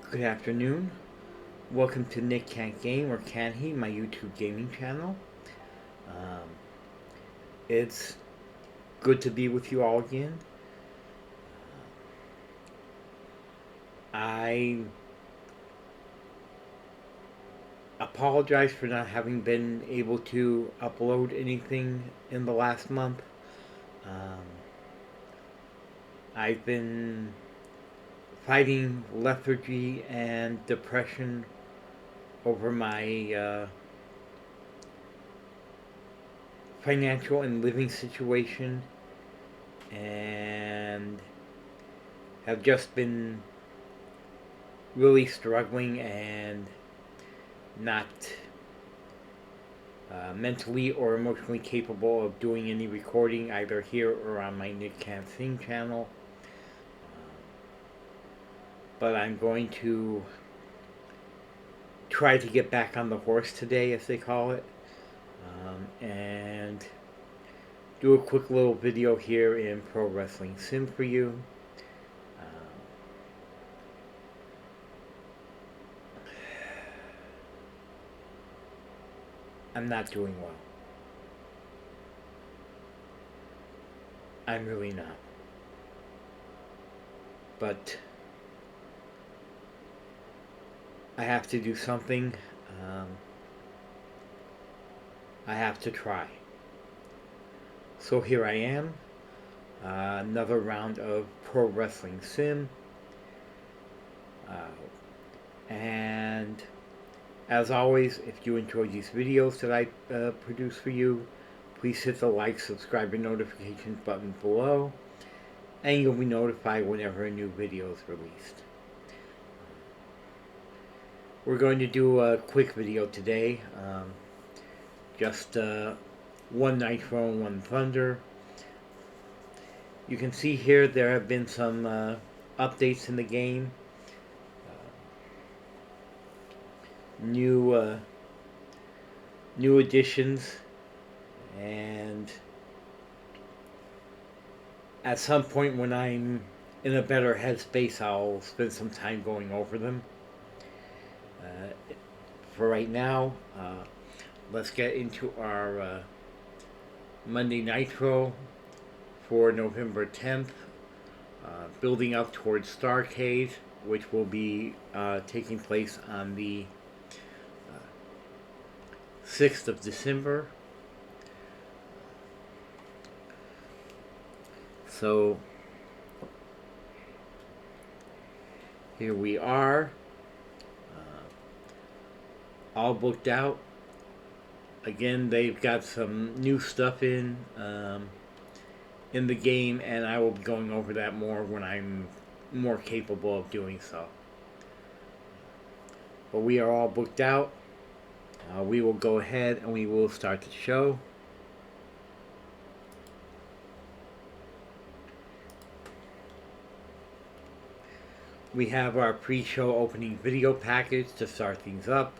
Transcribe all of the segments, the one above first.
Good afternoon. Welcome to Nick Can't Game or Can He, my YouTube gaming channel. Um, it's good to be with you all again. I apologize for not having been able to upload anything in the last month. Um, I've been fighting lethargy and depression over my financial and living situation, and have just been really struggling and not mentally or emotionally capable of doing any recording either here or on my Nick Can't Sing channel. But I'm going to try to get back on the horse today, as they call it, and do a quick little video here in Pro Wrestling Sim for you. I'm not doing well. I'm really not. But I have to do something. Um, I have to try. So here I am. Another round of Pro Wrestling Sim. And as always, if you enjoy these videos that I produce for you, please hit the like, subscribe, and notifications button below, and you'll be notified whenever a new video is released. We're going to do a quick video today, just one Nitro and one Thunder. You can see here there have been some updates in the game. New additions, and at some point when I'm in a better headspace, I'll spend some time going over them. For right now, let's get into our Monday Nitro for November 10th, building up towards Starrcade, which will be taking place on the 6th of December. So here we are, all booked out. Again, they've got some new stuff in the game, and I will be going over that more when I'm more capable of doing so. But we are all booked out. We will go ahead and we will start the show. We have our pre-show opening video package to start things up.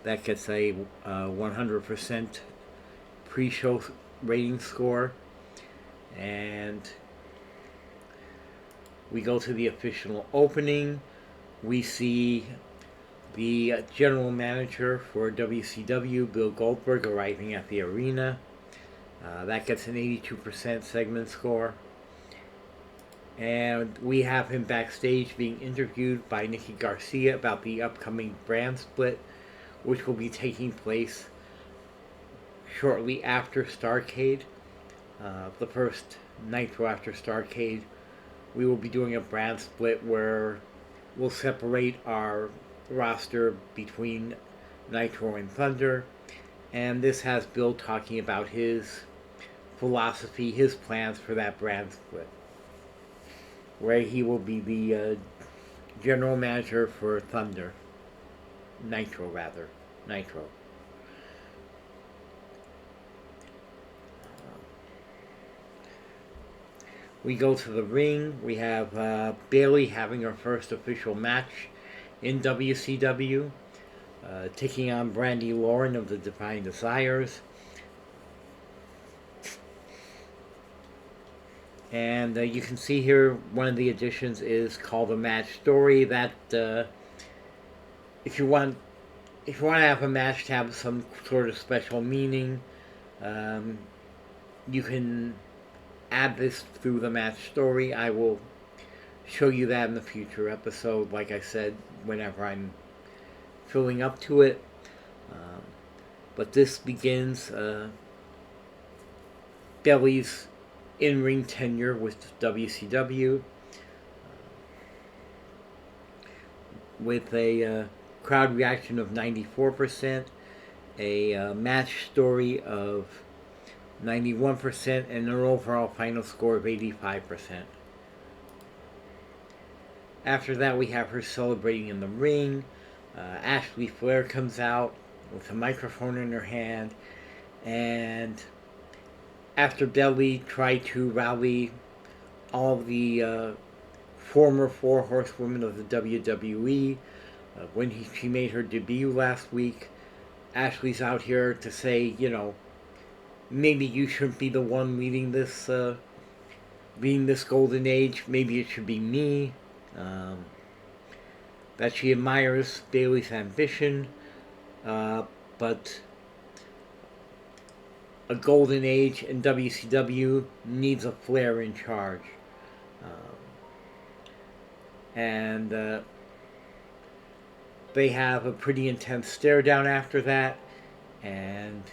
That gets a 100% pre-show rating score. And we go to the official opening. We see the general manager for WCW, Bill Goldberg, arriving at the arena. That gets an 82% segment score. And we have him backstage being interviewed by Nikki Garcia about the upcoming brand split, which will be taking place shortly after Starrcade. The first Nitro after Starrcade, we will be doing a brand split where we'll separate our roster between Nitro and Thunder, and this has Bill talking about his philosophy, his plans for that brand split, where he will be the general manager for Thunder. Nitro, rather. Nitro. We go to the ring. We have Bayley having her first official match in WCW, taking on Brandy Lauren of the Divine Desires. And you can see here one of the additions is called a match story. That if you want to have a match to have some sort of special meaning, um, you can add this through the match story. I will show you that in the future episode, like I said, whenever I'm filling up to it. Um, but this begins Bayley's in-ring tenure with WCW with a crowd reaction of 94%, a match story of 91%, and an overall final score of 85%. After that, we have her celebrating in the ring. Ashley Flair comes out with a microphone in her hand, and after Bayley tried to rally all of the former four horsewomen of the WWE when she made her debut last week, Ashley's out here to say, maybe you shouldn't be the one leading this golden age. Maybe it should be me. That she admires Bayley's ambition, but a golden age in WCW needs a Flair in charge. And they have a pretty intense stare down after that, and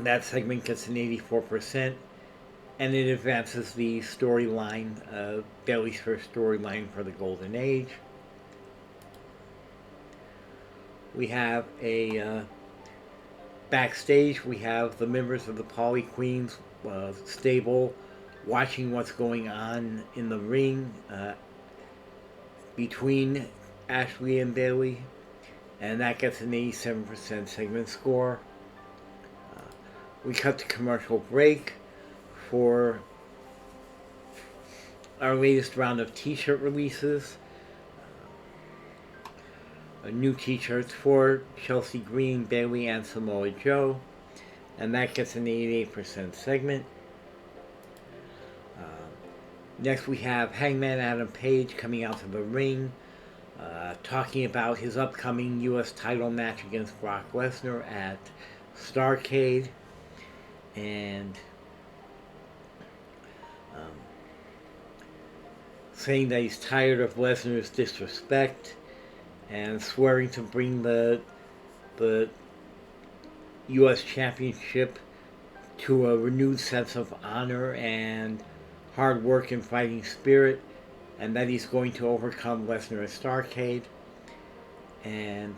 that segment gets an 84%, and it advances the storyline, Bayley's first storyline for the Golden Age. We have a backstage. We have the members of the Polly Queens stable watching what's going on in the ring between Ashley and Bayley, and that gets an 87% segment score. We cut to commercial break for our latest round of t-shirt releases. New t-shirts for Chelsea Green, Bayley, and Samoa Joe, and that gets an 88% segment. Next we have Hangman Adam Page coming out to the ring, talking about his upcoming U.S. title match against Brock Lesnar at Starrcade, and saying that he's tired of Lesnar's disrespect, and swearing to bring the U.S. Championship to a renewed sense of honor and hard work and fighting spirit, and that he's going to overcome Lesnar at Starrcade, and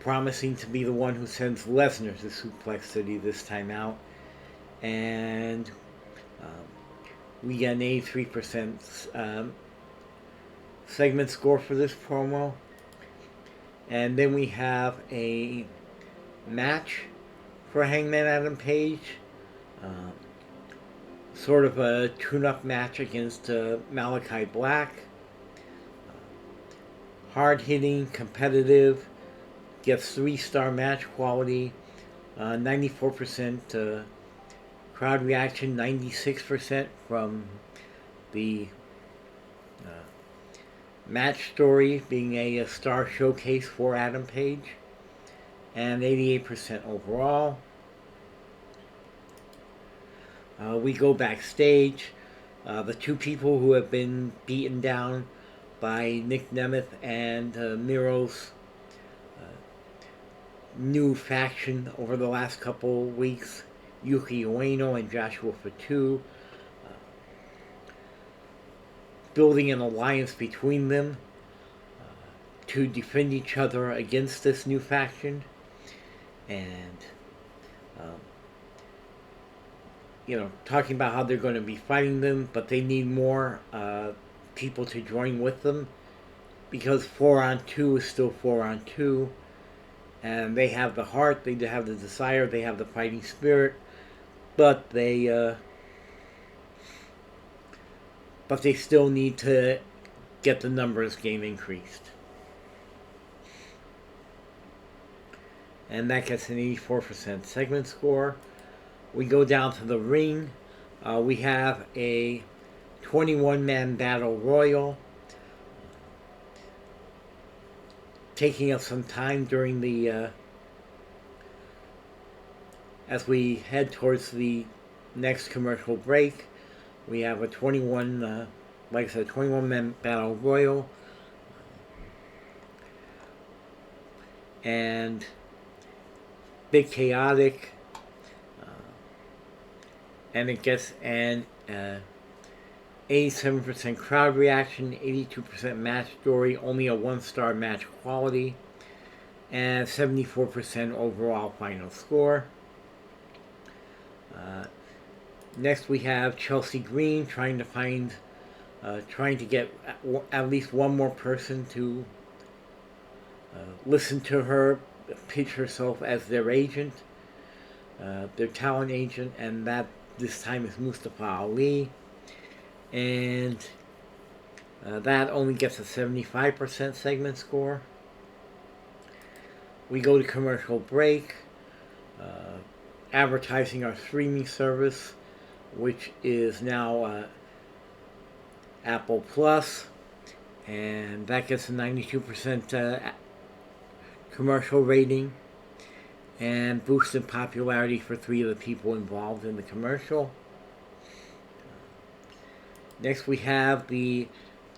promising to be the one who sends Lesnar to Suplex City this time out. And we get an 83% segment score for this promo. And then we have a match for Hangman Adam Page. Sort of a tune-up match against Malachi Black. Hard-hitting, competitive, gets 3-star match quality, 94% crowd reaction, 96% from the match story being a star showcase for Adam Page, and 88% overall. We go backstage. The two people who have been beaten down by Nick Nemeth and Miro's new faction over the last couple weeks, Yuki Ueno and Joshua Fatu, building an alliance between them to defend each other against this new faction, and talking about how they're going to be fighting them, but they need more people to join with them, because 4-on-2 is still 4-on-2, and they have the heart, they have the desire, they have the fighting spirit, but they still need to get the numbers game increased. And that gets an 84% segment score. We go down to the ring. We have a 21-man battle royal, taking us some time during the as we head towards the next commercial break. We have a 21, like I said, 21-man battle royal, and big chaotic, and it gets an 87% crowd reaction, 82% match story, only a 1-star match quality, and 74% overall final score. Next we have Chelsea Green trying to get at least one more person to listen to her pitch herself as their agent, their talent agent, and that this time is Mustafa Ali. And that only gets a 75% segment score. We go to commercial break, advertising our streaming service, which is now Apple Plus, and that gets a 92% commercial rating and boosted popularity for 3 of the people involved in the commercial. Next we have the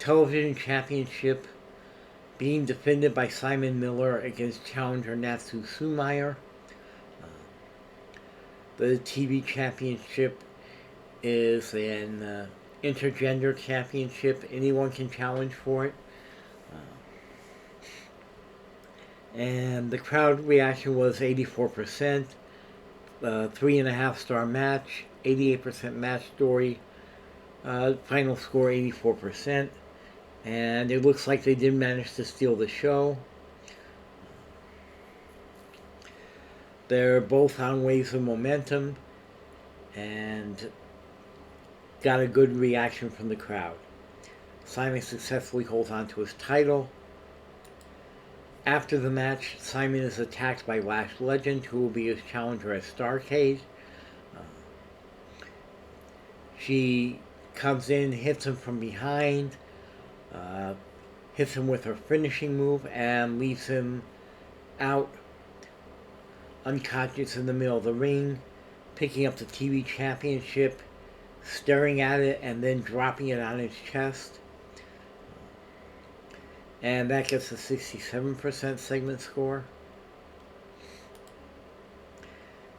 television championship being defended by Simon Miller against challenger Natsu Sumayer. The TV championship is an intergender championship. Anyone can challenge for it. And the crowd reaction was 84%, 3.5-star match, 88% match story, final score 84%, and it looks like they did manage to steal the show. They're both on waves of momentum and got a good reaction from the crowd. Simon successfully holds on to his title. After the match, Simon is attacked by Lash Legend, who will be his challenger at Starrcade. She comes in, hits him from behind, hits him with her finishing move, and leaves him out unconscious in the middle of the ring, picking up the TV championship, staring at it, and then dropping it on his chest. And that gets a 67% segment score.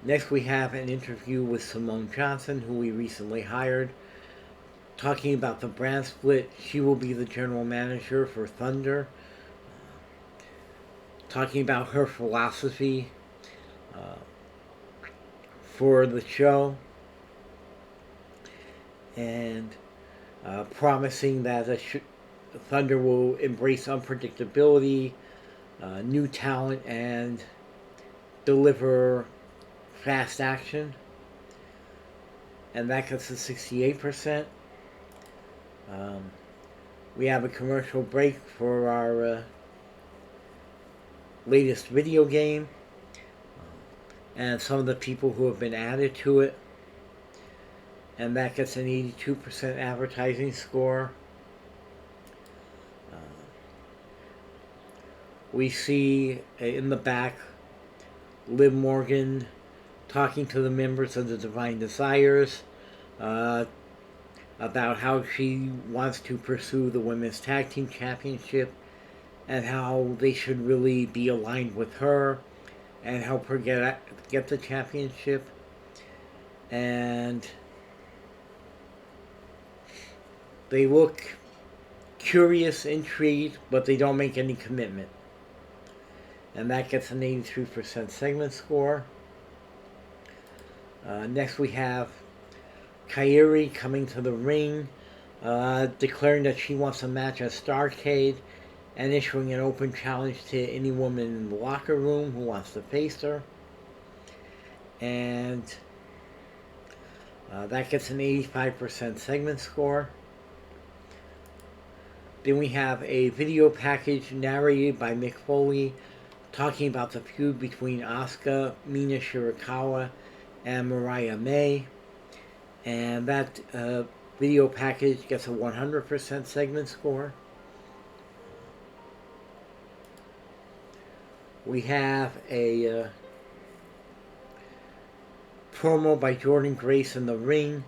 Next we have an interview with Simone Johnson, who we recently hired, talking about the brand split. She will be the general manager for Thunder, talking about her philosophy for the show, and promising that Thunder will embrace unpredictability, new talent, and deliver fast action. And that gets to 68%. We have a commercial break for our latest video game and some of the people who have been added to it. And that gets an 82% advertising score. We see in the back Liv Morgan talking to the members of the Divine Desires about how she wants to pursue the Women's Tag Team Championship and how they should really be aligned with her and help her get the championship. And they look curious, intrigued, but they don't make any commitment. And that gets an 83% segment score. Next we have Kairi coming to the ring, declaring that she wants a match at Starrcade and issuing an open challenge to any woman in the locker room who wants to face her. And that gets an 85% segment score. Then we have a video package narrated by Mick Foley talking about the feud between Asuka, Mina Shirakawa, and Mariah May. And that video package gets a 100% segment score. We have a promo by Jordynne Grace in the ring,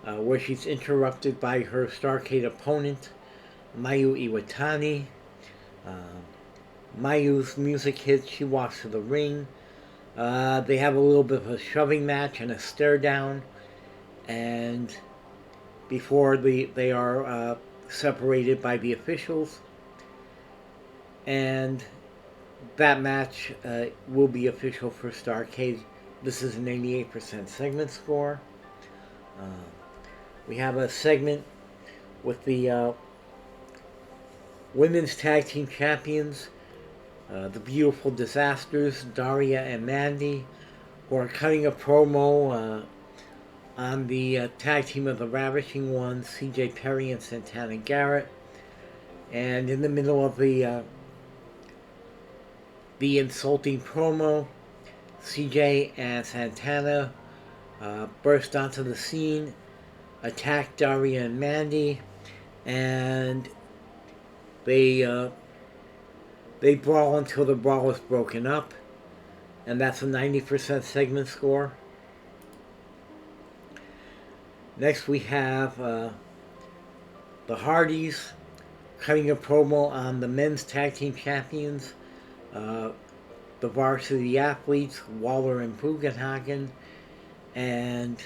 where she's interrupted by her Starrcade opponent, Mayu Iwatani. Mayu's music hits, she walks to the ring. They have a little bit of a shoving match and a stare down, and before they are separated by the officials. And that match will be official for Starrcade. This is an 88% segment score. We have a segment with the women's tag team champions, the Beautiful Disasters, Daria and Mandy, who are cutting a promo on the tag team of the Ravishing Ones, CJ Perry and Santana Garrett. And in the middle of the insulting promo, CJ and Santana burst onto the scene, attack Daria and Mandy, and they brawl until the brawl is broken up, and that's a 90% segment score. Next we have the Hardys cutting a promo on the men's tag team champions, the Varsity Athletes, Waller and Bugenhagen, and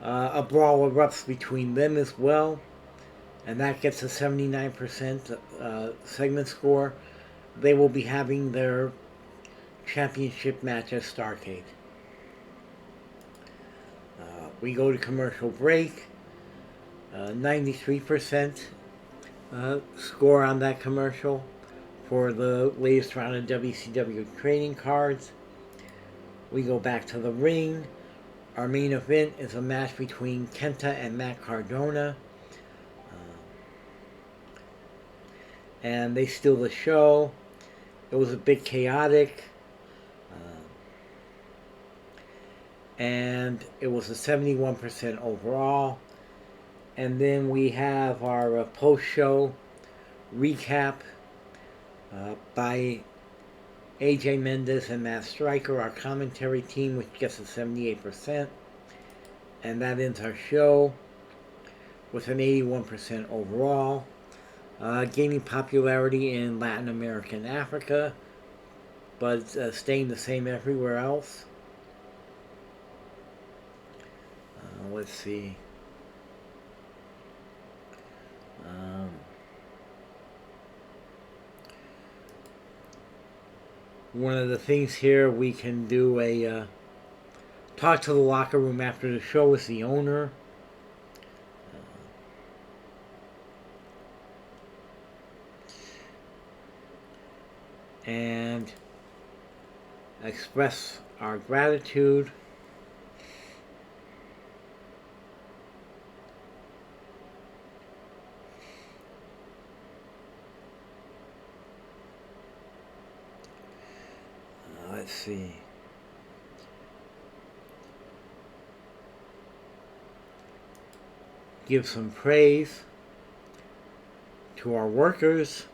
a brawl erupts between them as well, and that gets a 79% segment score. They will be having their championship match at Starrcade. We go to commercial break. 93% score on that commercial for the latest round of WCW trading cards. We go back to the ring. Our main event is a match between Kenta and Matt Cardona. And they steal the show. It was a bit chaotic. And it was a 71% overall. And then we have our post-show recap by AJ Mendez and Matt Striker, our commentary team, which gets a 78%. And that ends our show with an 81% overall. Gaining popularity in Latin America and Africa, but staying the same everywhere else. Let's see. One of the things here, we can do a talk to the locker room after the show with the owner. And express our gratitude. Let's see. Give some praise to our workers.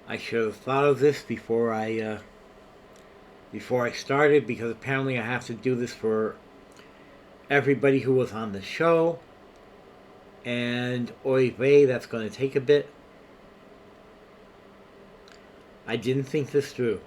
I should have thought of this before I started, because apparently I have to do this for everybody who was on the show, and oy vey, that's going to take a bit. I didn't think this through.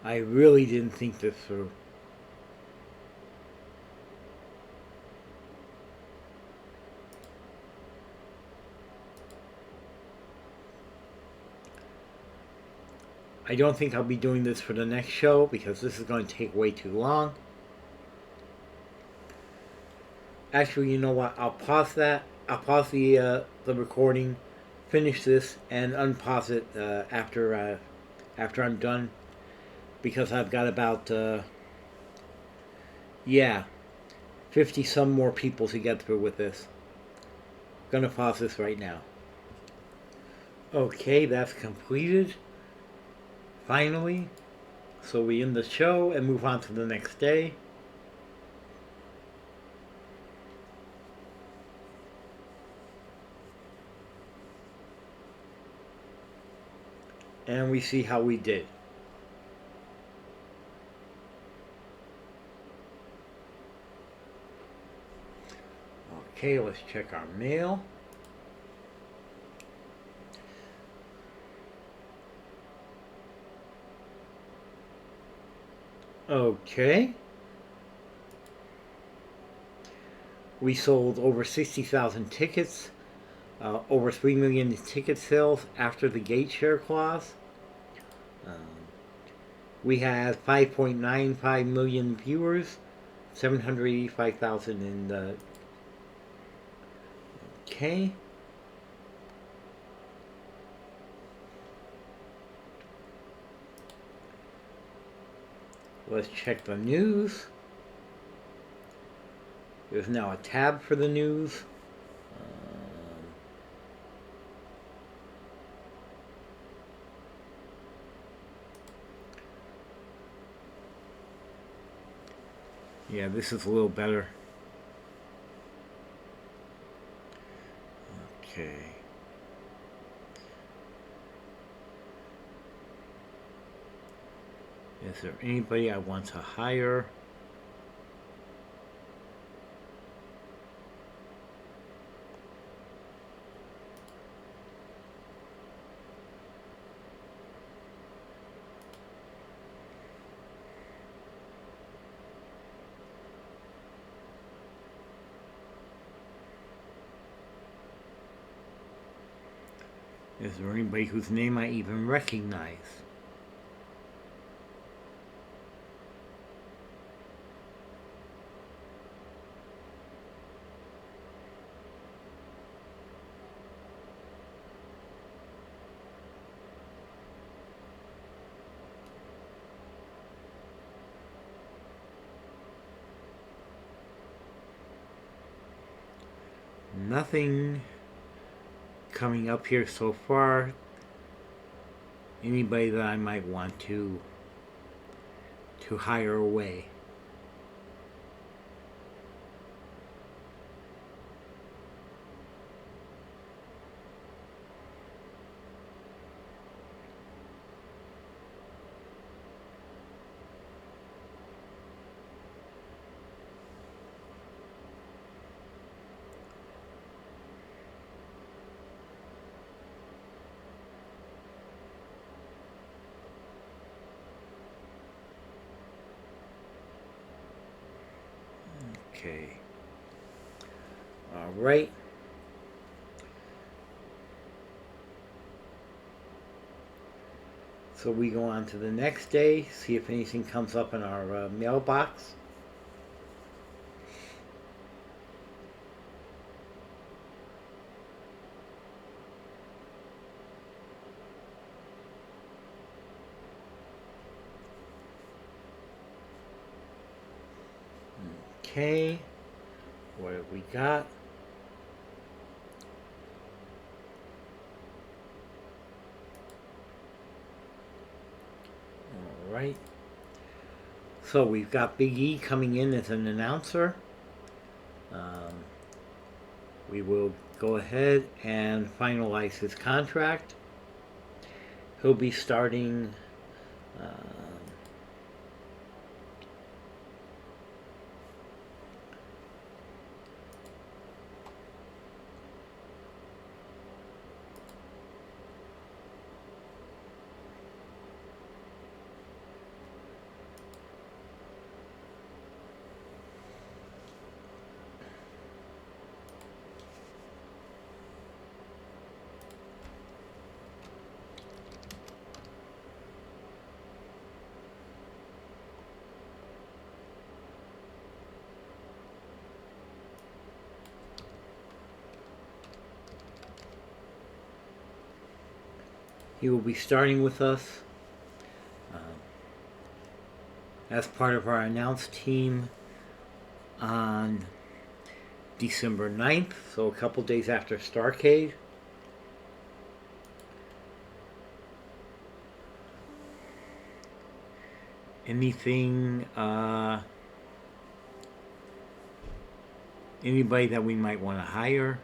I really didn't think this through. I don't think I'll be doing this for the next show because this is going to take way too long. Actually, you know what? I'll pause that. I'll pause the recording, finish this, and unpause it after I'm done because I've got about yeah 50 some more people to get through with this. Gonna pause this right now. Okay, that's completed. Finally. So we end the show and move on to the next day. And we see how we did. Okay, let's check our mail. Okay. We sold over 60,000 tickets, over 3 million ticket sales after the gate share clause. We had 5.95 million viewers, 785,000 in the. Okay. Let's check the news. There's now a tab for the news. Yeah, this is a little better. Okay. Is there anybody I want to hire? Is there anybody whose name I even recognize? Nothing coming up here so far. Anybody that I might want to hire away. Okay. All right. So we go on to the next day, see if anything comes up in our mailbox. Okay. What have we got? All right. So we've got Big E coming in as an announcer. We will go ahead and finalize his contract. He'll be starting. He will be starting with us as part of our announced team on December 9th, so a couple days after Starrcade. Anything, anybody that we might want to hire?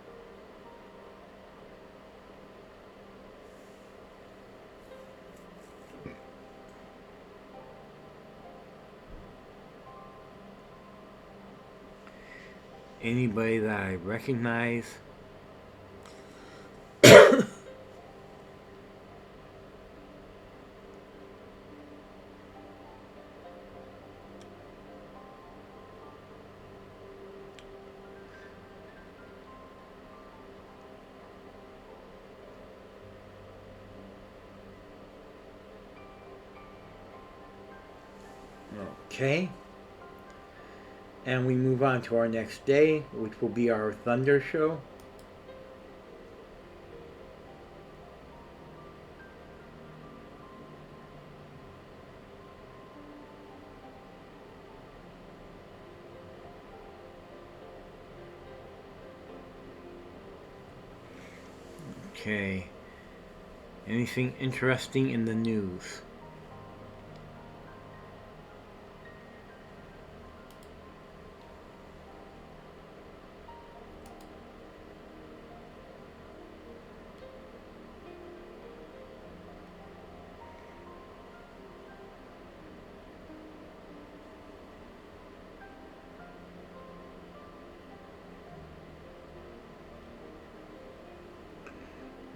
Anybody that I recognize? Okay. And we move on to our next day, which will be our Thunder show. Okay. Anything interesting in the news?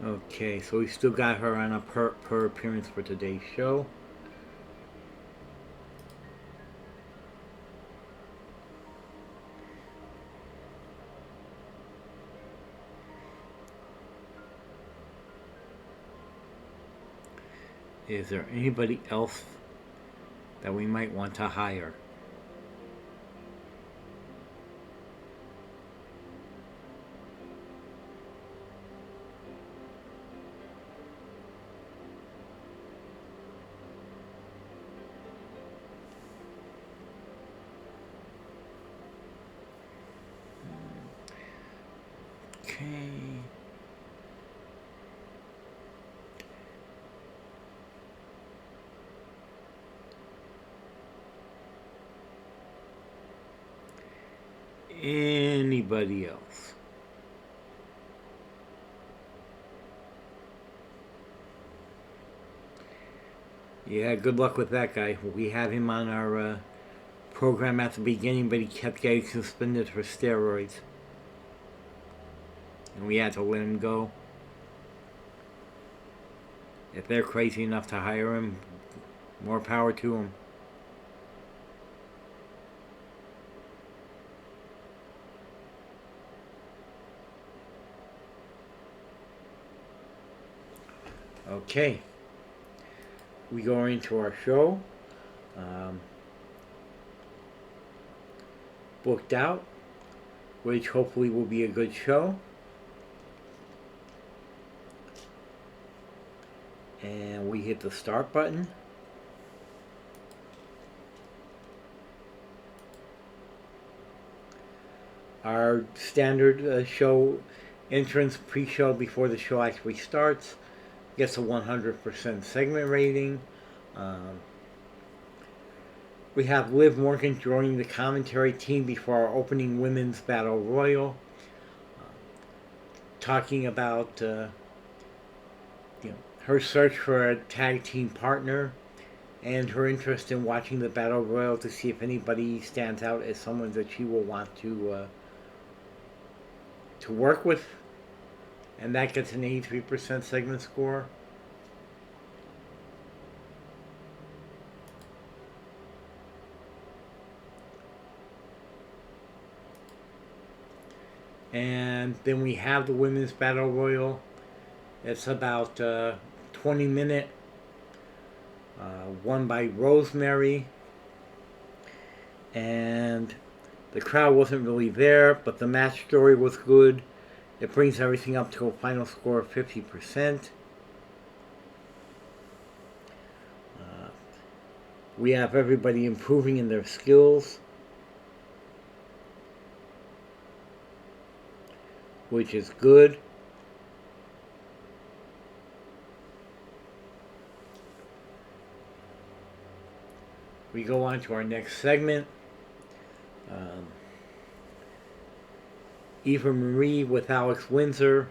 Okay, so we still got her on a per appearance for today's show. Is there anybody else that we might want to hire? Okay. Anybody else? Yeah, good luck with that guy. We had him on our program at the beginning, but he kept getting suspended for steroids. And we had to let him go. If they're crazy enough to hire him, more power to them. Okay. We go into our show. Booked out, which hopefully will be a good show. And we hit the start button. Our standard show entrance pre-show before the show actually starts gets a 100% segment rating. We have Liv Morgan joining the commentary team before our opening women's battle royal, talking about her search for a tag team partner and her interest in watching the battle royal to see if anybody stands out as someone that she will want to work with, and that gets an 83% segment score. And then we have the women's battle royal. It's about 20-minute, won by Rosemary, and the crowd wasn't really there, but the match story was good. It brings everything up to a final score of 50%. We have everybody improving in their skills, which is good. We go on to our next segment. Um, Eva Marie with Alex Windsor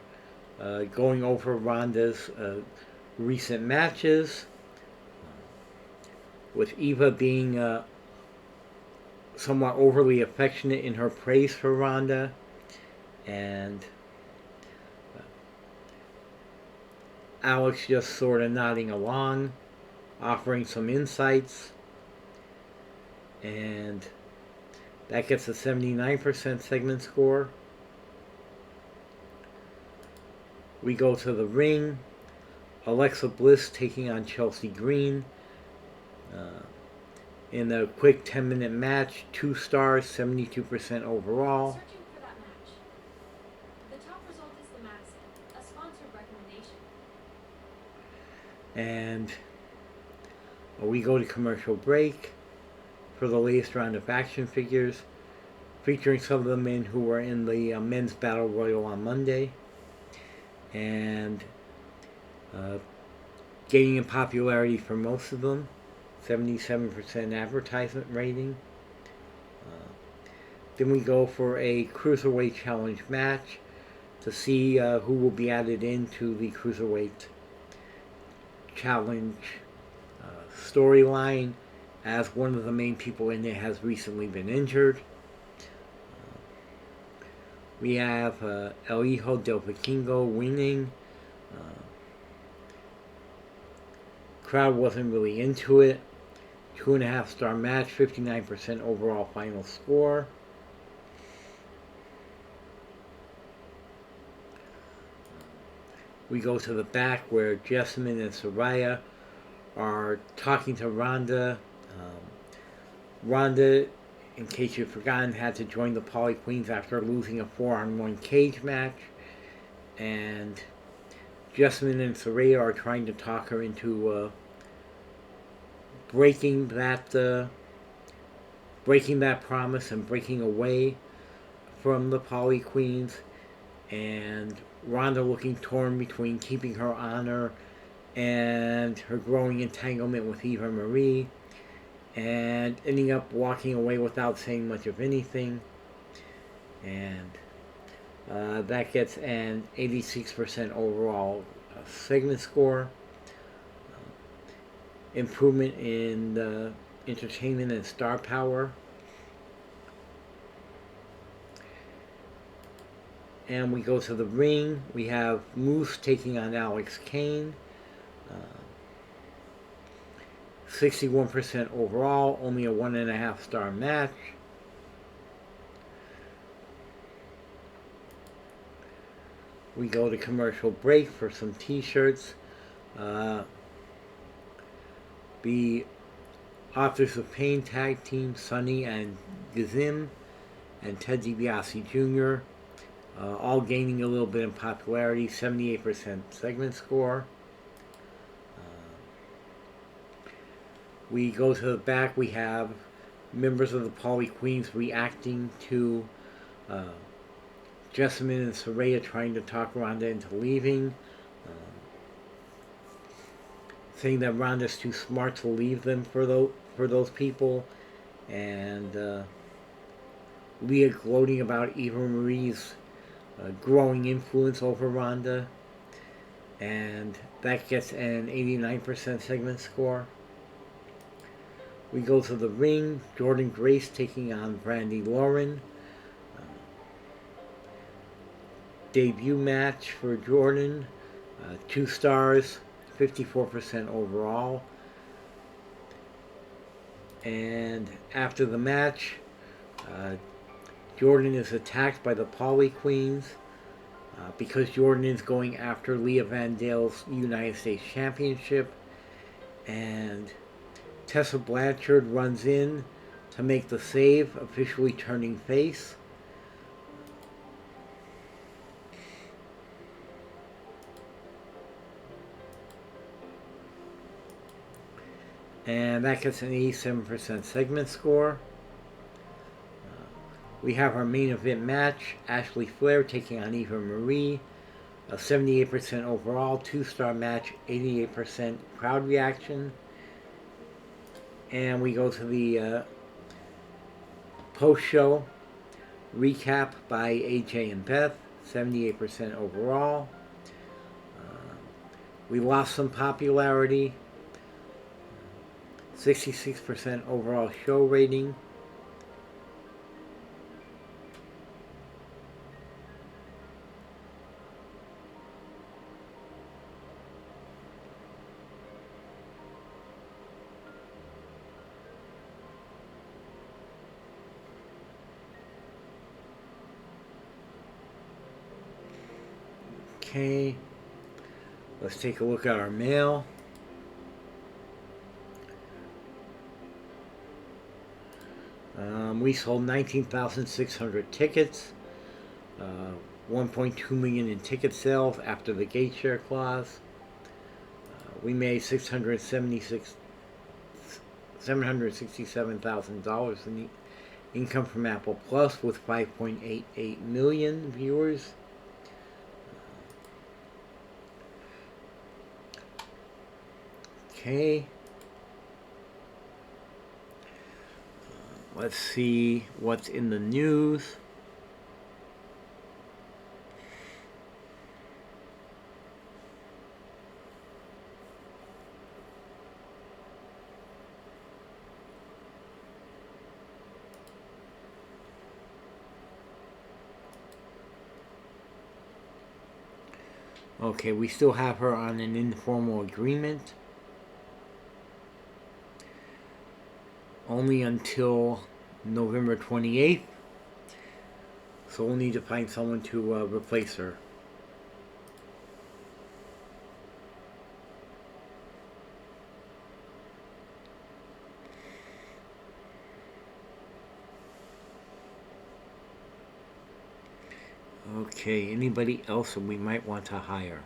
going over Ronda's recent matches, with Eva being somewhat overly affectionate in her praise for Ronda, and Alex just sort of nodding along, offering some insights, and that gets a 79% segment score. We go to the ring. Alexa Bliss taking on Chelsea Green. In a quick 10-minute match, 2 stars, 72% overall. Searching for that match. The top result is the Madison, a sponsored recommendation. And we go to commercial break for the latest round of action figures, featuring some of the men who were in the men's battle royal on Monday, and gaining in popularity for most of them. 77% advertisement rating. Then we go for a Cruiserweight Challenge match to see who will be added into the Cruiserweight Challenge storyline, as one of the main people in it has recently been injured. We have El Hijo del Vikingo winning. Crowd wasn't really into it. 2.5 star match, 59% overall final score. We go to the back where Jessamine and Saraya are talking to Ronda. Ronda, in case you've forgotten, had to join the Poly Queens after losing a 4-on-1 cage match. And Jessamine and Saraya are trying to talk her into breaking that promise and breaking away from the Poly Queens, and Ronda looking torn between keeping her honor and her growing entanglement with Eva Marie, and ending up walking away without saying much of anything. And that gets an 86% overall segment score. Improvement in the entertainment and star power. And we go to the ring. We have Moose taking on Alex Kane. 61% overall, only a 1.5 star match. We go to commercial break for some t-shirts. The Authors of Pain tag team, Sonny and Gazim and Ted DiBiase Jr., all gaining a little bit in popularity, 78% segment score. We go to the back. We have members of the Poly Queens reacting to Jessamine and Saraya trying to talk Ronda into leaving, saying that Ronda's too smart to leave them for those people, and Leah gloating about Eva Marie's growing influence over Ronda, and that gets an 89% segment score. We go to the ring. Jordan Grace taking on Brandy Lauren. Debut match for Jordan. 2 stars, 54% overall. And after the match, Jordan is attacked by the Poly Queens because Jordan is going after Leah Vandale's United States Championship. And Tessa Blanchard runs in to make the save, officially turning face. And that gets an 87% segment score. We have our main event match, Ashley Flair taking on Eva Marie. A 78% overall, 2-star match, 88% crowd reaction. And we go to the post-show recap by AJ and Beth, 78% overall. We lost some popularity, 66% overall show rating. Okay, let's take a look at our mail. We sold 19,600 tickets, 1.2 million in ticket sales after the gate share clause. We made $767,000 in income from Apple Plus with 5.88 million viewers. Okay. Let's see what's in the news. Okay, we still have her on an informal agreement. Only until November 28th. So we'll need to find someone to replace her. Okay, anybody else that we might want to hire?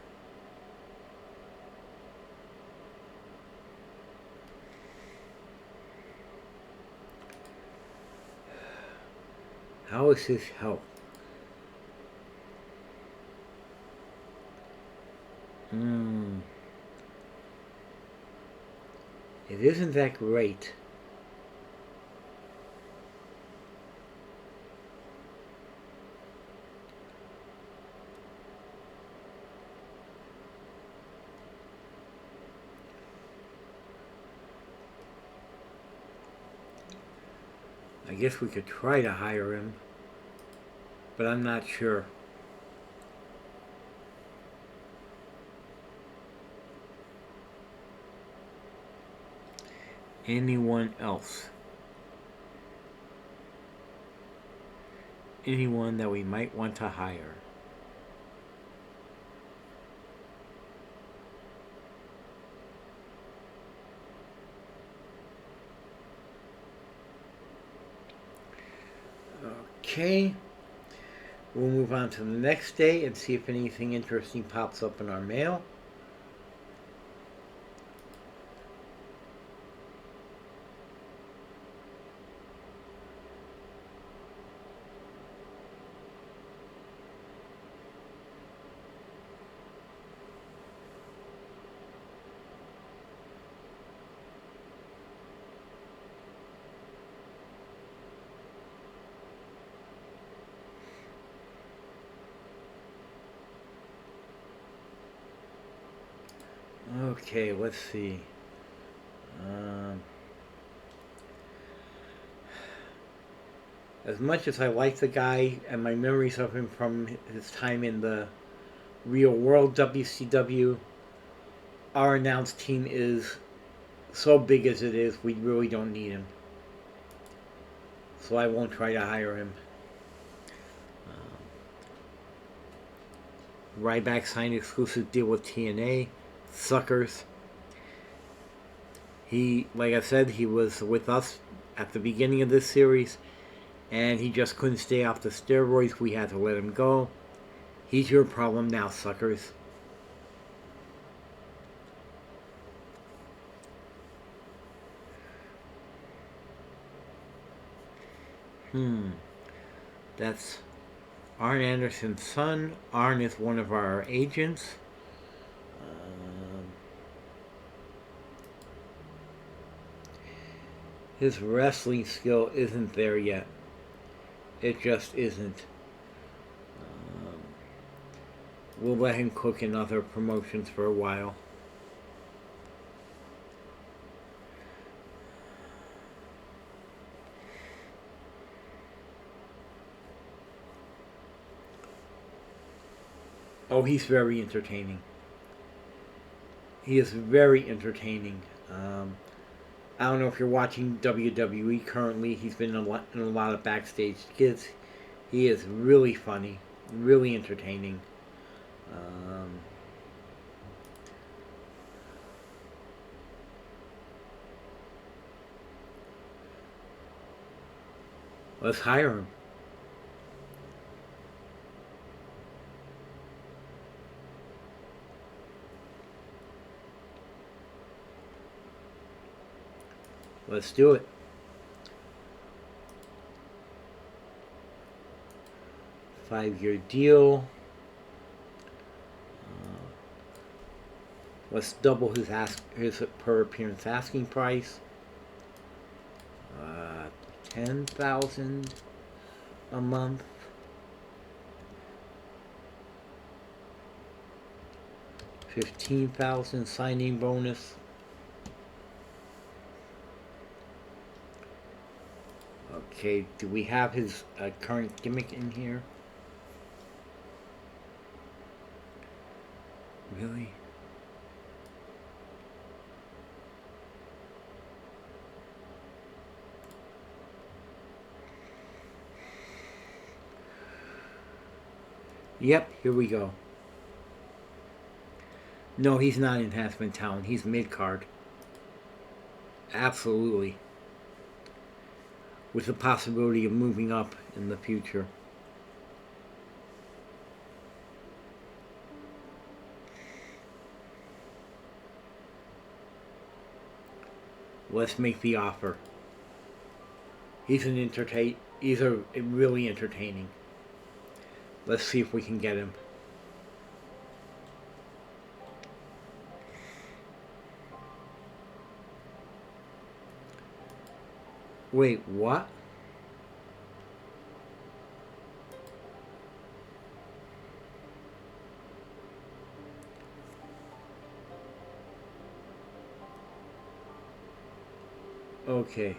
How is his health? It isn't that great. I guess we could try to hire him, but I'm not sure. Anyone else? Anyone that we might want to hire? Okay. We'll move on to the next day and see if anything interesting pops up in our mail. Okay, let's see. As much as I like the guy and my memories of him from his time in the real world WCW, our announced team is so big as it is, we really don't need him. So I won't try to hire him. Ryback signed exclusive deal with TNA. Suckers. He, like I said, he was with us at the beginning of this series, and he just couldn't stay off the steroids. We had to let him go. He's your problem now, suckers. Hmm. That's Arn Anderson's son. Arn is one of our agents. Um, his wrestling skill isn't there yet. It just isn't. Um, we'll let him cook in other promotions for a while. Oh, he's very entertaining. He is very entertaining. I don't know if you're watching WWE currently. He's been in a lot of backstage skits. He is really funny, really entertaining. Um, let's hire him. Let's do it. Five-year deal. Let's double his per appearance asking price. 10,000 a month. 15,000 signing bonus. Okay, do we have his current gimmick in here? Really? Yep, here we go. No, he's not enhancement talent. He's mid card. Absolutely. With the possibility of moving up in the future. Let's make the offer. He's really entertaining. Let's see if we can get him. Wait, what? Okay.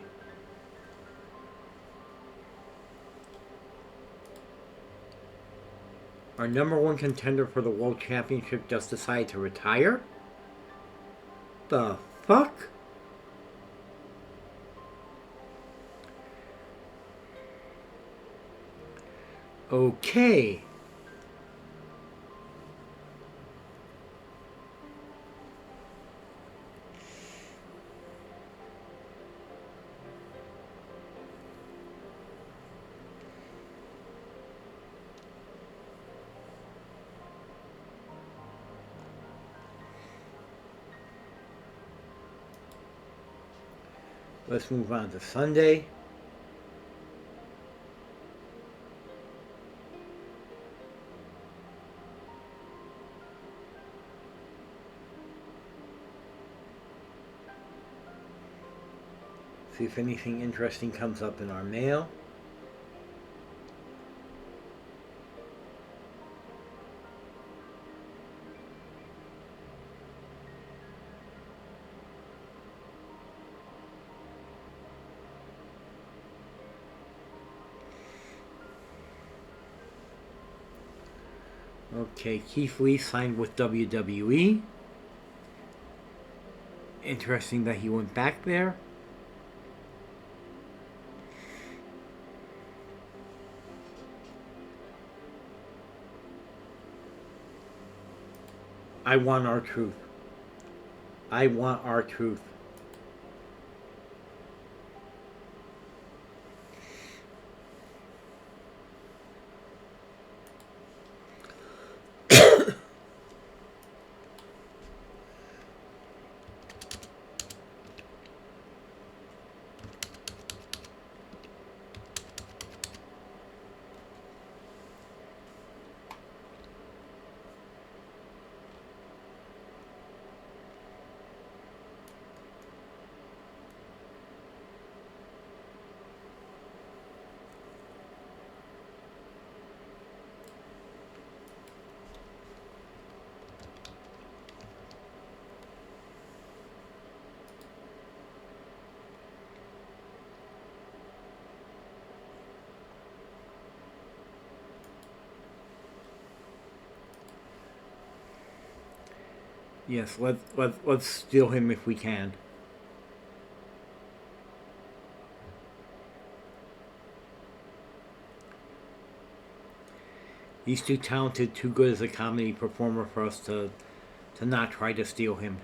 Our number one contender for the World Championship just decided to retire? The fuck? Okay. Let's move on to Sunday. See if anything interesting comes up in our mail. Okay, Keith Lee signed with WWE. Interesting that he went back there. I want our truth. I want our truth. Yes, let's steal him if we can. He's too talented, too good as a comedy performer for us to not try to steal him.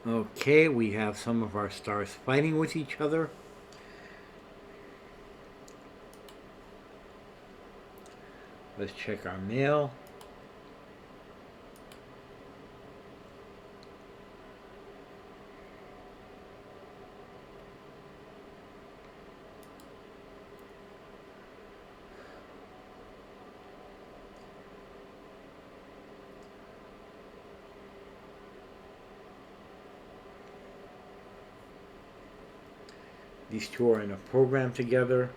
Okay, we have some of our stars fighting with each other. Let's check our mail. These two are in a program together.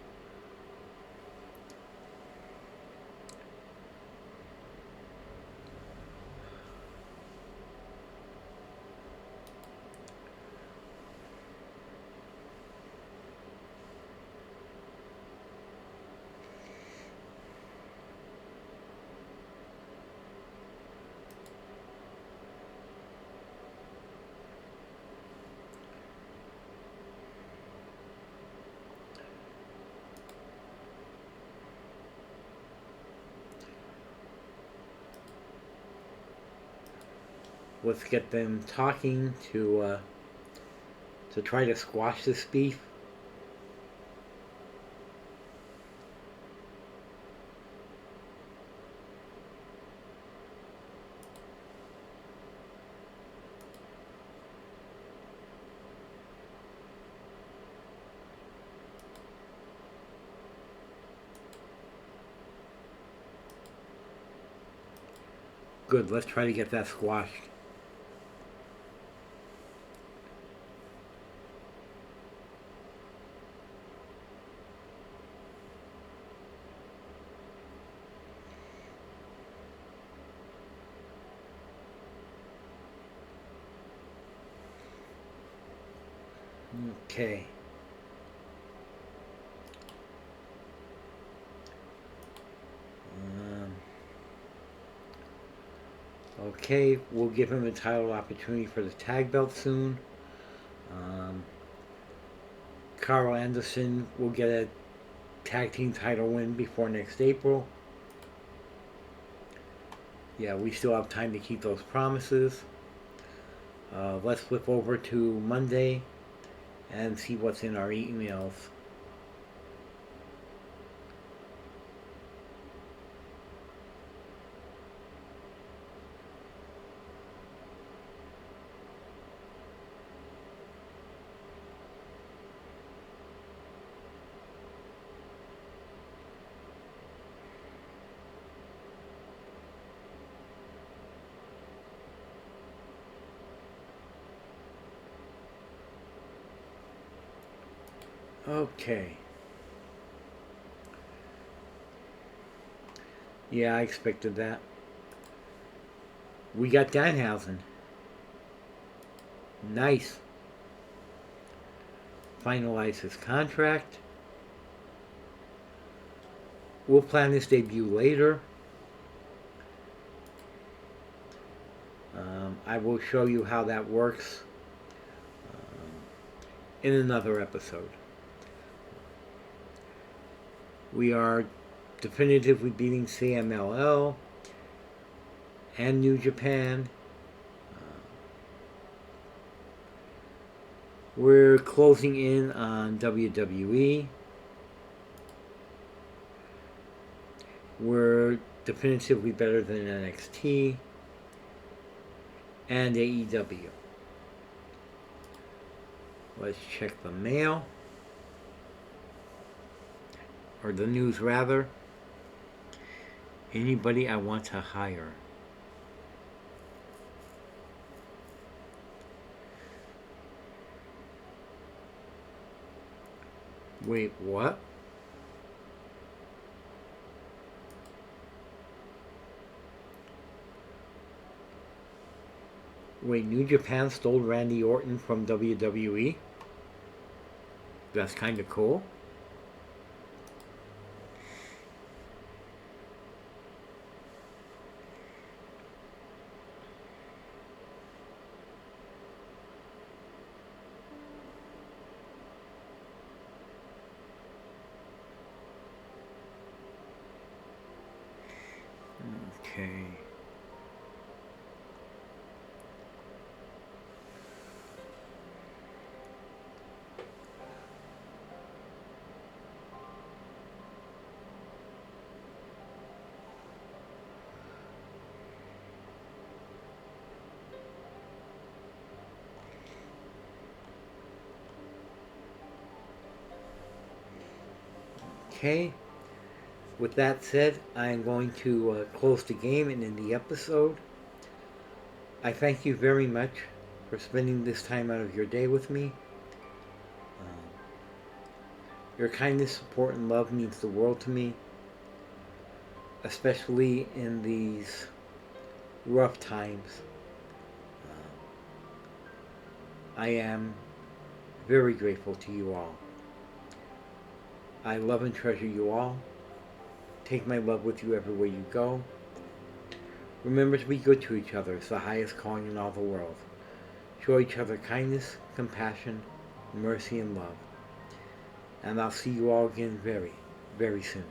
Let's get them talking to try to squash this beef. Good, let's try to get that squashed. Okay. Okay, we'll give him a title opportunity for the tag belt soon. Um, Carl Anderson will get a tag team title win before next April. Yeah, we still have time to keep those promises. Let's flip over to Monday and see what's in our emails. Okay. Yeah, I expected that. We got Danhausen. Nice. Finalize his contract. We'll plan his debut later. I will show you how that works in another episode. We are definitively beating CMLL and New Japan. We're closing in on WWE. We're definitively better than NXT and AEW. Let's check the mail. Or the news, rather. Anybody I want to hire. Wait, what? Wait, New Japan stole Randy Orton from WWE? That's kind of cool. Okay. Okay. With that said, I am going to close the game and end the episode. I thank you very much for spending this time out of your day with me. Um, your kindness, support, and love means the world to me, especially in these rough times. I am very grateful to you all. I love and treasure you all. Take my love with you everywhere you go. Remember to be good to each other. It's the highest calling in all the world. Show each other kindness, compassion, mercy, and love. And I'll see you all again very, very soon.